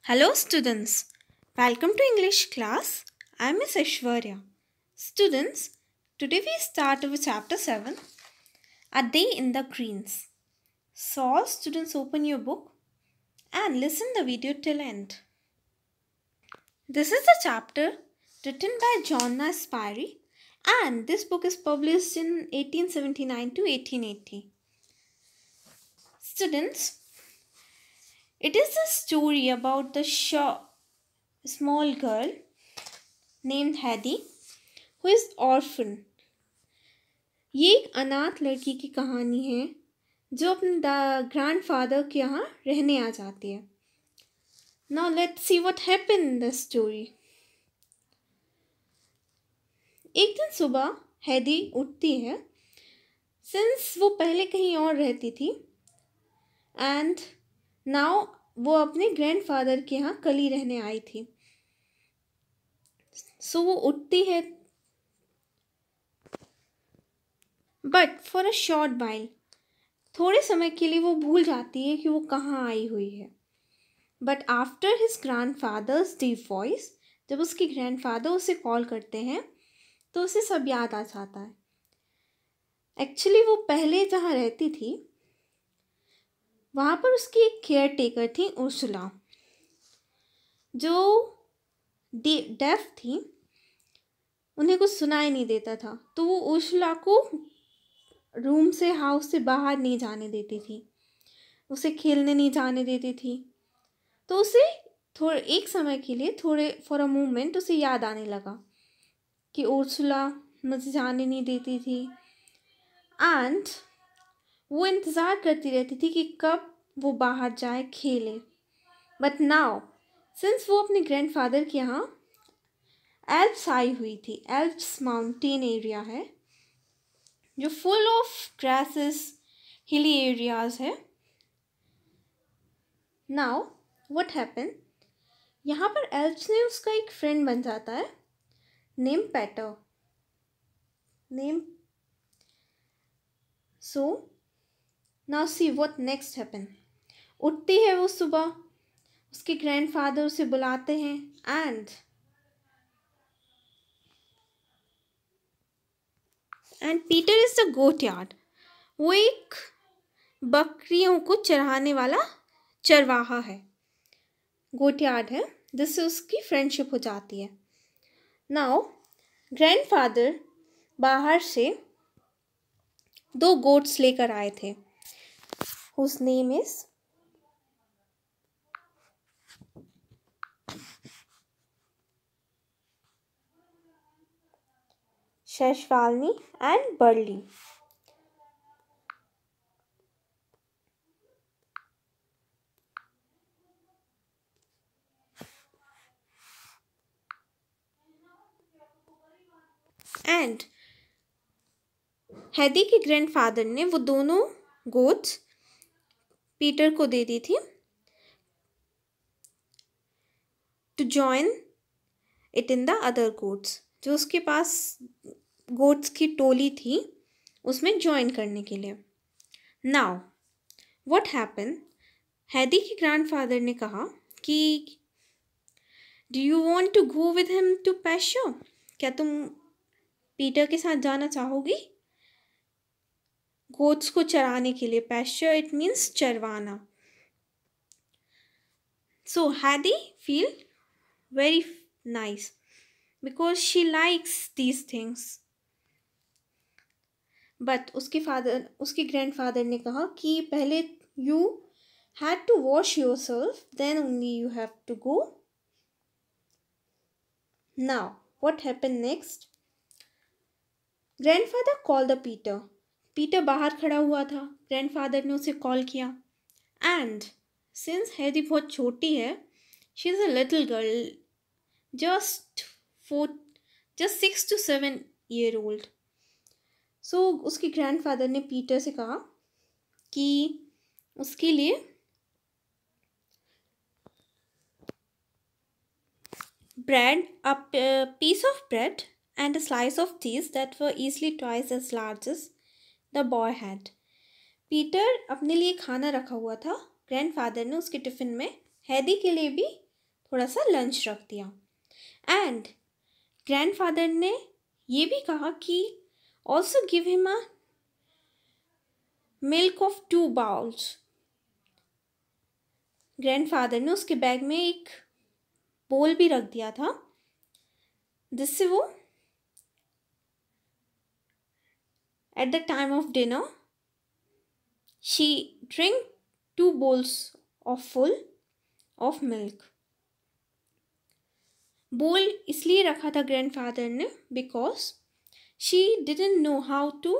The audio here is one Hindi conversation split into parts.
Hello, students. Welcome to English class. I am Miss Aishwarya. Students, today we start with chapter 7 A Day in the Greens. So, all students, open your book and listen the video till end. This is the chapter written by Jonna Spyri, and this book is published in 1879 to 1880. Students, it is a story about the small girl named Hedy who is orphan. ये एक अनाथ लड़की की कहानी है जो अपने ग्रैंडफादर के यहाँ रहने आ जाती है. Now let's see what happened in the story. एक दिन सुबह हैदी उठती है. सिंस वो पहले कहीं और रहती थी एंड नाउ वो अपने ग्रैंडफादर के यहाँ कल ही रहने आई थी. सो वो उठती है but for a short while, थोड़े समय के लिए वो भूल जाती है कि वो कहाँ आई हुई है. But after his grandfathers deep voice, जब उसके ग्रैंडफादर उसे कॉल करते हैं तो उसे सब याद आ जाता है. एक्चुअली वो पहले जहाँ रहती थी वहाँ पर उसकी एक केयर टेकर थी उर्सुला, जो डेफ थी. उन्हें कुछ सुनाई नहीं देता था तो वो उर्सुला को रूम से हाउस से बाहर नहीं जाने देती थी, उसे खेलने नहीं जाने देती थी. तो उसे थोड़े एक समय के लिए फॉर अ मोमेंट उसे याद आने लगा कि उर्सुला मुझे जाने नहीं देती थी एंड वो इंतज़ार करती रहती थी कि कब वो बाहर जाए खेले. बट नाउ सिंस वो अपने ग्रैंडफादर के यहाँ एल्प्स आई हुई थी. एल्प्स माउंटेन एरिया है जो full of grasses hilly areas है. नाउ व्हाट हैपन, यहाँ पर एल्प्स ने उसका एक फ्रेंड बन जाता है name Peter. So now see what next happen. उठती है वो सुबह, उसके ग्रैंडफादर उसे बुलाते हैं and Peter is the goat yard. वो एक बकरियों को चराने वाला चरवाहा है, गोट यार्ड है, जिससे उसकी फ्रेंडशिप हो जाती है. नाउ ग्रैंडफादर बाहर से 2 गोट्स लेकर आए थे whose name is Shashvalni and Burley. And हैदी के ग्रैंडफादर ने वो दोनों गोट्स पीटर को दे दी थी to join it in the other goats. जो उसके पास गोट्स की टोली थी उसमें ज्वाइन करने के लिए. नाउ व्हाट हैपन, हैदी के ग्रैंडफादर ने कहा कि do you want to go with him to pasture, क्या तुम पीटर के साथ जाना चाहोगी गोट्स को चराने के लिए. पैशो इट मीन्स चरवाना. सो हैदी feel very nice because she likes these things. But उसके ग्रैंडफादर ने कहा कि पहले you had to wash yourself, then only you have to go. Now what happened next, grandfather called the Peter. Peter बाहर खड़ा हुआ था, ग्रैंडफादर ने उसे कॉल किया एंड सिंस हैदी बहुत छोटी है, she is a little girl, just 6 to 7 year old. सो उसके ग्रैंडफादर ने पीटर से कहा कि उसके लिए bread, a piece of bread and a slice of cheese that were easily twice as large as the boy had. Peter अपने लिए खाना रखा हुआ था. ग्रैंडफादर ने उसके टिफ़िन में हैदी के लिए भी थोड़ा सा लंच रख दिया। एंड ग्रैंडफादर ने ये भी कहा कि also give him a milk of 2 bowls. Grandfather ने उसके बैग में एक बोल भी रख दिया था, जिससे वो at the time of dinner she drink 2 bowls of full of milk. Bowl इसलिए रखा था ग्रैंडफादर ने because she didn't know how to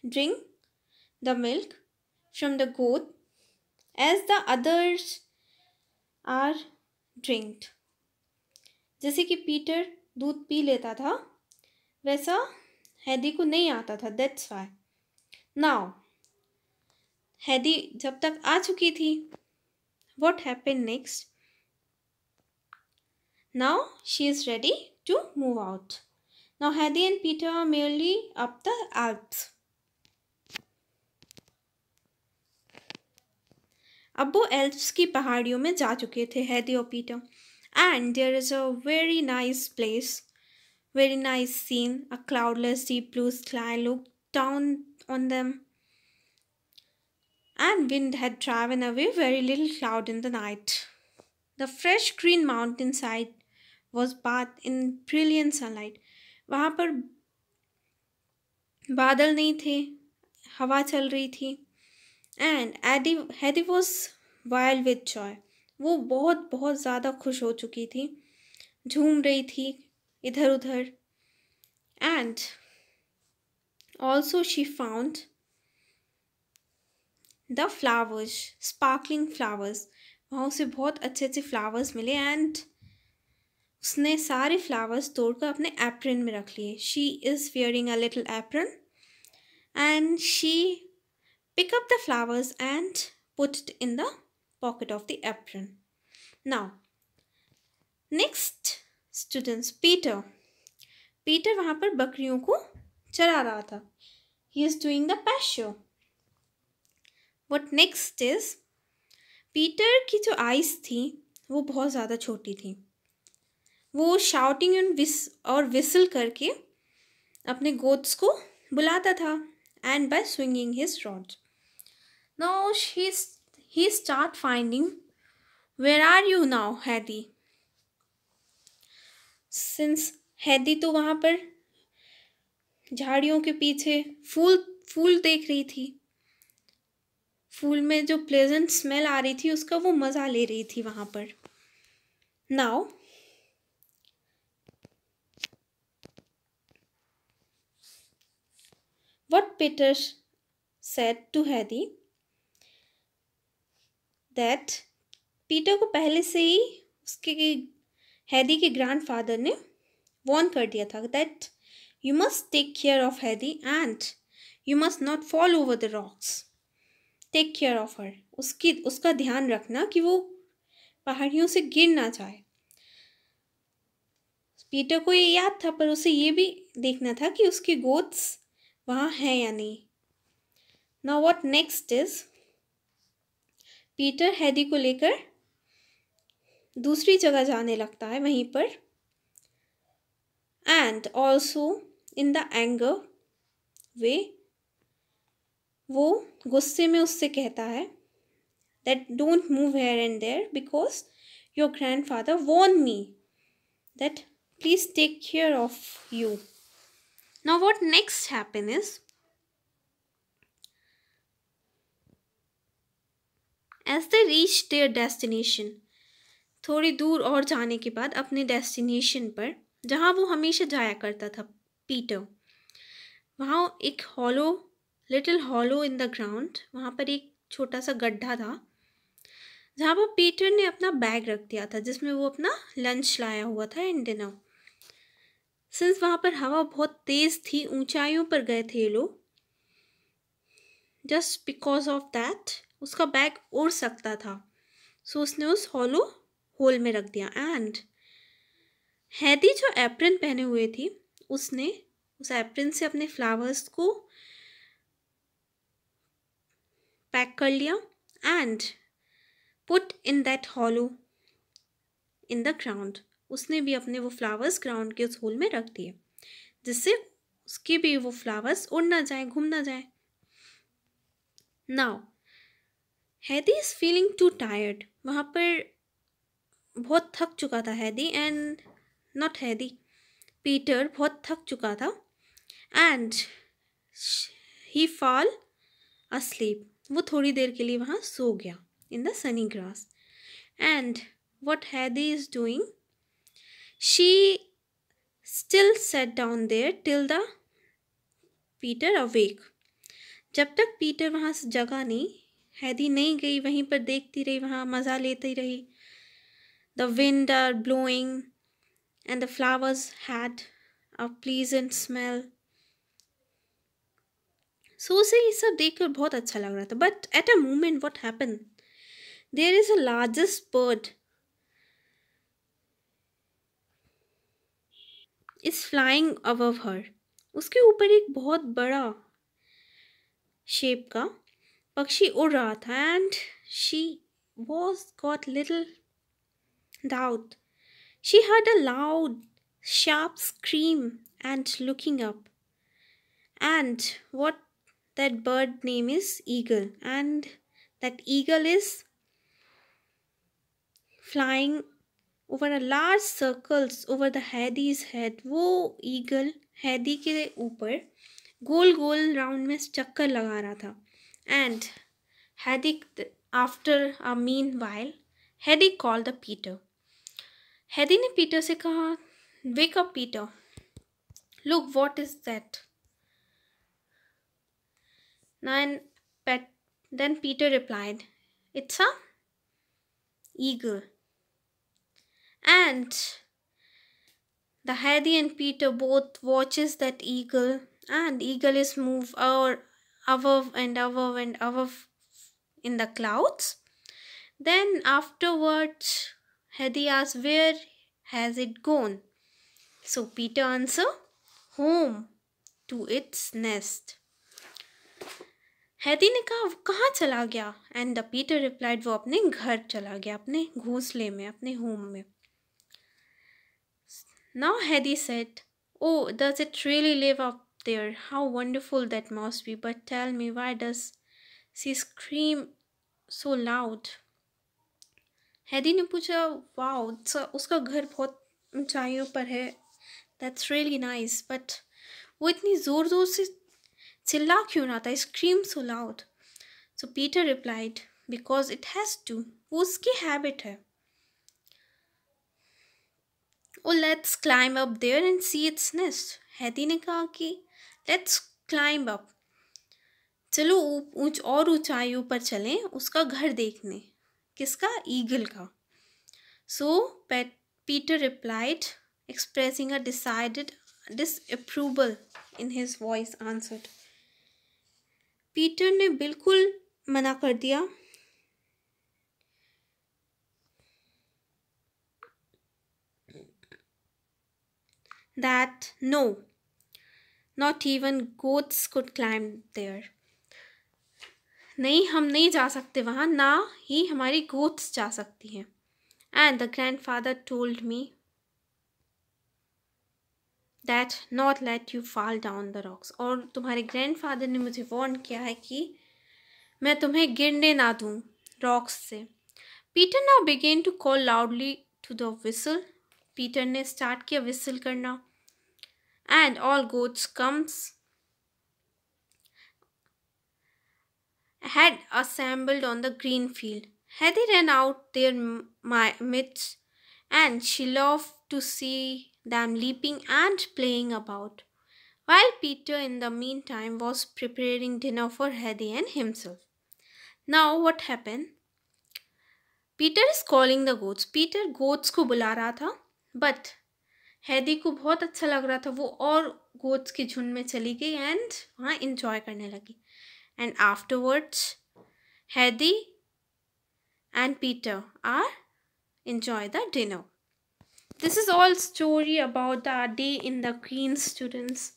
drink the milk from the goat as the others are drinked. जैसे कि पीटर दूध पी लेता था, वैसा हैदी को नहीं आता था। दैट्स वाई नाउ हैदी जब तक आ चुकी थी, what happened next? Now she is ready to move out. Now Heidi and Peter are merely up the Alps. अब वो एल्प्स की पहाड़ियों में जा चुके थे हैदी और Peter. And there is a very nice place, very nice scene. A cloudless deep blue sky looked down on them, and wind had driven away very little cloud in the night. The fresh green mountainside was bathed in brilliant sunlight. वहाँ पर बादल नहीं थे, हवा चल रही थी। एंड हैदी वॉज वाइल्ड विथ जॉय। वो बहुत बहुत ज़्यादा खुश हो चुकी थी, झूम रही थी इधर उधर। And also she found the flowers, sparkling flowers. वहाँ उसे बहुत अच्छे अच्छे फ्लावर्स मिले एंड उसने सारे फ्लावर्स तोड़कर अपने एप्रन में रख लिए। She is wearing a little apron and she pick up the flowers and put it in the pocket of the apron. Now, next students, Peter वहाँ पर बकरियों को चरा रहा था। He is doing the pasture. What next is, Peter की जो आइज़ थी वो बहुत ज़्यादा छोटी थी। वो शाउटिंग और विसल करके अपने गोट्स को बुलाता था and by swinging his rod. Now he start finding, where are you now, हैदी? Since हैदी तो वहाँ पर झाड़ियों के पीछे फूल देख रही थी, फूल में जो प्लेजेंट स्मेल आ रही थी उसका वो मज़ा ले रही थी वहाँ पर। Now what Peter said to हैदी, that पीटर को पहले से ही उसके हैदी के ग्रैंडफादर ने वॉर्न कर दिया था that you must take care of हैदी and you must not fall over the rocks. Take care of her. उसका ध्यान रखना कि वो पहाड़ियों से गिर ना जाए। पीटर को ये याद था, पर उसे ये भी देखना था कि उसकी गोट्स वहाँ हैं या नहीं। Now what next is, Peter हैदी को लेकर दूसरी जगह जाने लगता है वहीं पर। And also in the anger way, वो गुस्से में उससे कहता है that don't move here and there because your grandfather warned me that please take care of you. Now what next happen is, as they reach their destination, थोड़ी दूर और जाने के बाद अपने डेस्टिनेशन पर, जहाँ वो हमेशा जाया करता था पीटर, वहाँ एक little hollow in the ground, वहाँ पर एक छोटा सा गड्ढा था जहाँ पर पीटर ने अपना बैग रख दिया था जिसमें वो अपना लंच लाया हुआ था एंड डिनर। सिंस वहाँ पर हवा बहुत तेज़ थी, ऊंचाइयों पर गए थे ये लोग, जस्ट बिकॉज ऑफ दैट उसका बैग उड़ सकता था, सो उसने उस होल में रख दिया। एंड हैदी जो एप्रन पहने हुए थी, उसने उस एप्रन से अपने फ्लावर्स को पैक कर लिया and put in that hollow in the ground, उसने भी अपने वो फ्लावर्स ग्राउंड के उस होल में रख दिए, जिससे उसके भी वो फ्लावर्स उड़ ना जाए, घूम ना जाए. नाउ हैदी इज फीलिंग टू टायर्ड. वहाँ पर बहुत थक चुका था हैदी, एंड नॉट हैदी, पीटर बहुत थक चुका था. And he fall asleep. वो थोड़ी देर के लिए वहाँ सो गया in the sunny grass. And what Hedy is doing? She still sat down there till the Peter awake. जब तक पीटर वहाँ से जगा नहीं, हैदी नहीं गई, वहीं पर देखती रही, वहाँ मज़ा लेती रही. The wind are blowing and the flowers had a pleasant smell. सो उसे ये सब देखकर बहुत अच्छा लग रहा था. But at a moment what happen, there is a largest bird is flying above her. उसके ऊपर एक बहुत बड़ा शेप का पक्षी उड़ रहा था. And she was got little doubt. She heard a loud sharp scream and looking up, and what that bird name is eagle, and that eagle is flying over a large circles over the Hady's head. वो ईगल हैदी के ऊपर गोल गोल राउंड में चक्कर लगा रहा था. एंड हैदी आफ्टर अ मीन वाइल हैदी कॉल्ड द पीटर. हैदी ने पीटर से कहा, wake up Peter, look what is that. Then Peter replied, it's a eagle. And the Hedy and Peter both watches that eagle, and eagle is move above and above and above in the clouds. Then afterwards, Hedy asks, where has it gone? So Peter answer, home to its nest. हैदी ने कहा, वो कहाँ चला गया? एंड द पीटर रिप्लाइड, वो अपने घर चला गया, अपने घोंसले में, अपने होम में. Now Hedy said, oh, does it really live up there? How wonderful that must be. But tell me, why does she scream so loud? हैदी ने पूछा, वाओ, उसका घर बहुत ऊंचाइयों पर है. That's really nice. But वो इतनी ज़ोर ज़ोर से चिल्ला क्यों रहा था? Scream so loud. So Peter replied, because it has to. वो उसकी हैबिट है. Oh, let's climb up there and see its nest. हैदी ने कहा कि let's climb up. चलो और ऊंचाइयों पर चलें, उसका घर देखने. किसका? ईगल का. So Peter replied, expressing a decided disapproval in his voice, answered. Peter ने बिल्कुल मना कर दिया. That no, not even goats could climb there. नहीं, हम नहीं जा सकते वहाँ, ना ही हमारी goats जा सकती हैं. And the grandfather told me that not let you fall down the rocks. और तुम्हारे grandfather ने मुझे warn किया है कि मैं तुम्हें गिरने ना दूँ rocks से. Peter now began to call loudly to the whistle. Peter ने start किया whistle करना. And all goats had assembled on the green field. Hedy ran out their midst, and she loved to see them leaping and playing about, while Peter in the meantime was preparing dinner for Hedy and himself. Now what happened? Peter is calling the goats. Peter goats को बुला रहा था, but हैदी को बहुत अच्छा लग रहा था. वो और गोट्स के झुंड में चली गई एंड वहाँ इंजॉय करने लगी. And afterwards Heidi and Peter are enjoy the dinner. This is all story about the day in the Queen, students.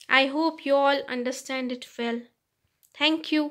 I hope you all understand it well. Thank you.